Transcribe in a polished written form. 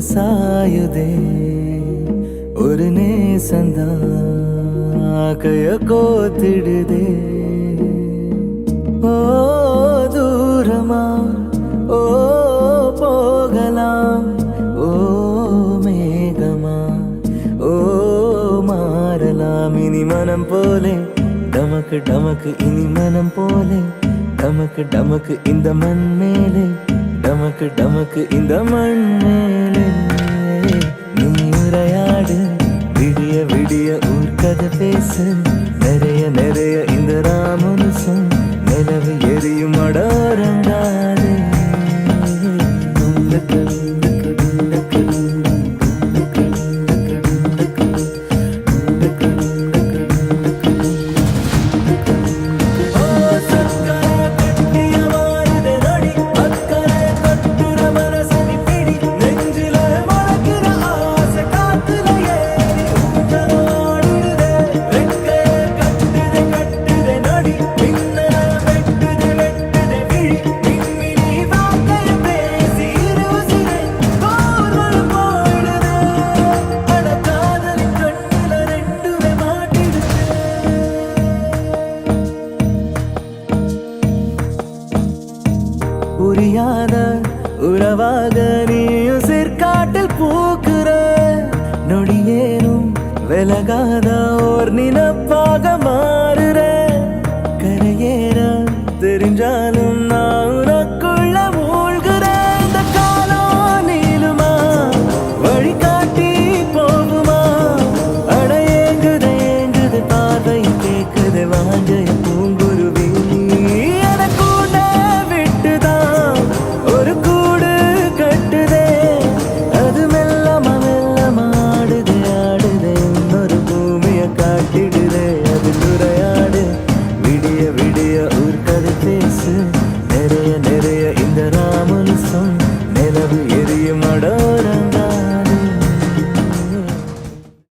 சாயுதே ஒரு நேசந்தா கைய கோத்திடுதே ஓ தூரமா ஓ போகலாம் ஓ மேகமா ஓ மாறலாம் இனி மனம் போலே டமக்கு டமக்கு இனி மனம் போலே டமக்கு டமக்கு இந்த மண் மேலே டமக்கு டமக்கு இந்த மண் மேலே நீ உரையாடு விடிய விடிய ஊர்க்கதை பேசு நிறைய நிறைய இந்த ராமனுசம் நிலவு எரியும் அடோரங்காதே புரியாத உறவாக நீயும் சிற்காட்டில் பூக்குற நொடியேனும் விலகாத ஓர் நில